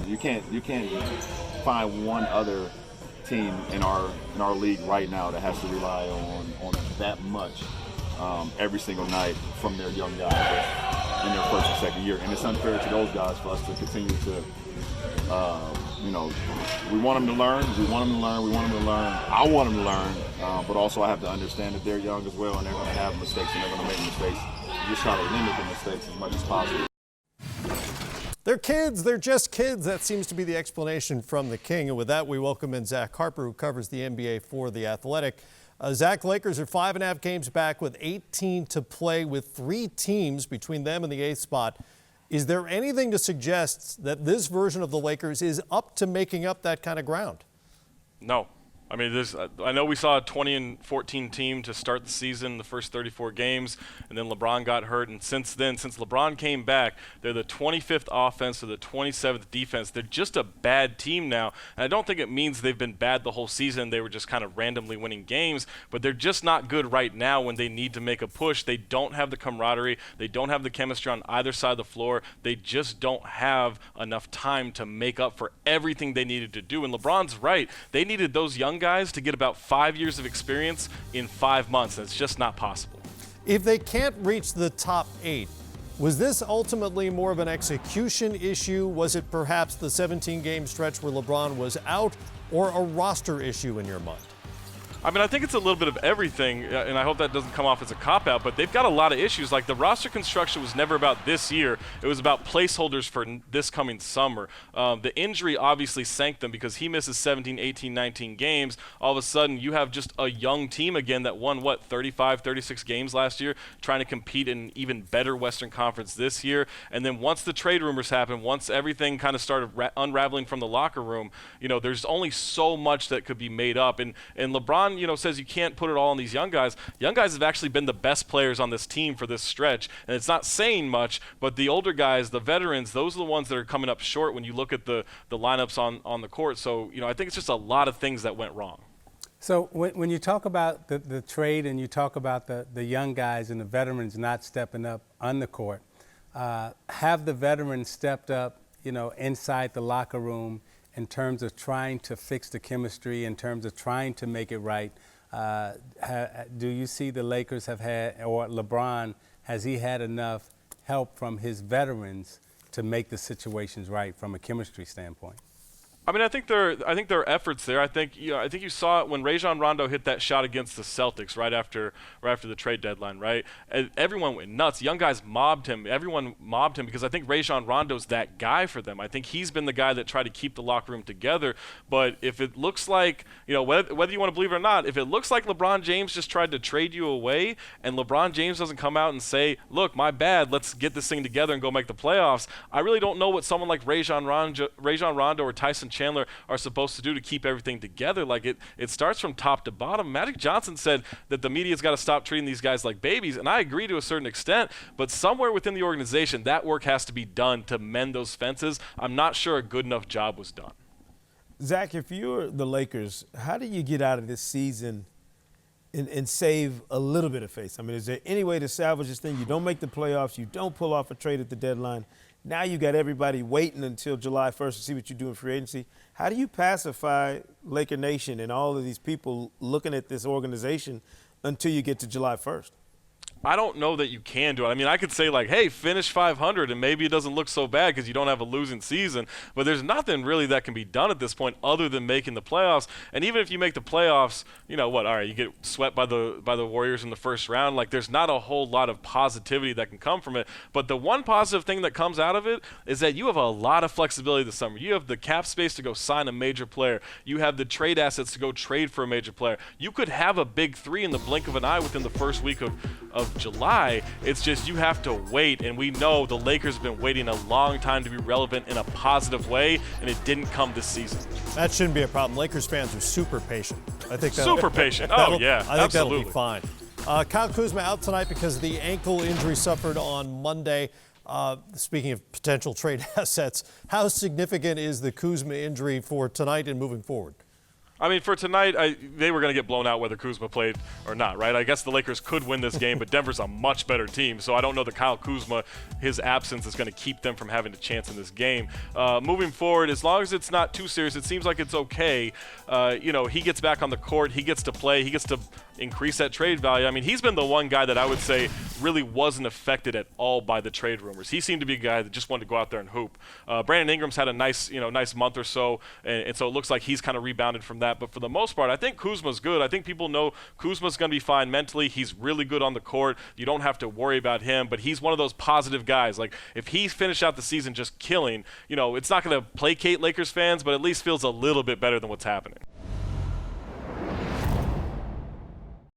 You can't find one other team in our league right now that has to rely on that much every single night from their young guys in their first and second year. And it's unfair to those guys for us to continue to, we want them to learn. I want them to learn, but also I have to understand that they're young as well, and they're going to have mistakes, and they're going to make mistakes. You just try to limit the mistakes as much as possible. They're kids. They're just kids. That seems to be the explanation from the King. And with that, we welcome in Zach Harper, who covers the NBA for The Athletic. Zach, Lakers are 5.5 games back with 18 to play with 3 teams between them and the 8th spot. Is there anything to suggest that this version of the Lakers is up to making up that kind of ground? No. I mean, I know we saw a 20-14 team to start the season, the first 34 games, and then LeBron got hurt. And since then, since LeBron came back, they're the 25th offense or the 27th defense. They're just a bad team now. And I don't think it means they've been bad the whole season. They were just kind of randomly winning games. But they're just not good right now when they need to make a push. They don't have the camaraderie. They don't have the chemistry on either side of the floor. They just don't have enough time to make up for everything they needed to do. And LeBron's right. They needed those young guys to get about 5 years of experience in 5 months. That's just not possible. If they can't reach the top 8, was this ultimately more of an execution issue? Was it perhaps the 17-game stretch where LeBron was out, or a roster issue in your mind? I mean, I think it's a little bit of everything, and I hope that doesn't come off as a cop-out, but they've got a lot of issues. Like, the roster construction was never about this year. It was about placeholders for this coming summer. The injury obviously sank them because he misses 17, 18, 19 games. All of a sudden, you have just a young team again that won, 35, 36 games last year, trying to compete in an even better Western Conference this year. And then once the trade rumors happened, once everything kind of started unraveling from the locker room, there's only so much that could be made up. And LeBron, says you can't put it all on these young guys. Young guys have actually been the best players on this team for this stretch, and it's not saying much, but the older guys, the veterans, those are the ones that are coming up short when you look at the lineups on the court. So, I think it's just a lot of things that went wrong. So when you talk about the trade and you talk about the young guys and the veterans not stepping up on the court, have the veterans stepped up, inside the locker room in terms of trying to fix the chemistry, in terms of trying to make it right? Do you see the Lakers have had, or LeBron, has he had enough help from his veterans to make the situations right from a chemistry standpoint? I mean, I think there are efforts there. I think you saw it when Rajon Rondo hit that shot against the Celtics right after the trade deadline, right? Everyone went nuts. Young guys mobbed him. Everyone mobbed him because I think Rajon Rondo's that guy for them. I think he's been the guy that tried to keep the locker room together. But if it looks like, whether you want to believe it or not, if it looks like LeBron James just tried to trade you away and LeBron James doesn't come out and say, look, my bad, let's get this thing together and go make the playoffs, I really don't know what someone like Rajon Rondo or Tyson Chandler are supposed to do to keep everything together. Like, it starts from top to bottom. Magic Johnson said that the media's got to stop treating these guys like babies, and I agree to a certain extent, but somewhere within the organization, that work has to be done to mend those fences. I'm not sure a good enough job was done. Zach, if you're the Lakers, how do you get out of this season and save a little bit of face? I mean, is there any way to salvage this thing? You don't make the playoffs. You don't pull off a trade at the deadline. Now you got everybody waiting until July 1st to see what you do in free agency. How do you pacify Laker Nation and all of these people looking at this organization until you get to July 1st? I don't know that you can do it. I mean, I could say, like, hey, finish 500, and maybe it doesn't look so bad because you don't have a losing season. But there's nothing really that can be done at this point other than making the playoffs. And even if you make the playoffs, all right, you get swept by the Warriors in the first round. Like, there's not a whole lot of positivity that can come from it. But the one positive thing that comes out of it is that you have a lot of flexibility this summer. You have the cap space to go sign a major player. You have the trade assets to go trade for a major player. You could have a big three in the blink of an eye within the first week of July. It's just you have to wait, and we know the Lakers have been waiting a long time to be relevant in a positive way, and it didn't come this season. That shouldn't be a problem. Lakers fans are super patient. I think super patient. Oh, yeah, I think absolutely. that'll be fine. Kyle Kuzma out tonight because of the ankle injury suffered on Monday. Speaking of potential trade assets, how significant is the Kuzma injury for tonight and moving forward? I mean, for tonight, they were going to get blown out whether Kuzma played or not, right? I guess the Lakers could win this game, but Denver's a much better team, so I don't know that Kyle Kuzma, his absence is going to keep them from having a chance in this game. Moving forward, as long as it's not too serious, it seems like it's okay. He gets back on the court, he gets to play, he gets to increase that trade value. I mean, he's been the one guy that I would say really wasn't affected at all by the trade rumors. He seemed to be a guy that just wanted to go out there and hoop. Brandon Ingram's had a nice month or so, and so it looks like he's kind of rebounded from that. But for the most part, I think Kuzma's good. I think people know Kuzma's going to be fine mentally. He's really good on the court. You don't have to worry about him, but he's one of those positive guys. Like, if he finished out the season just killing, it's not going to placate Lakers fans, but at least feels a little bit better than what's happening.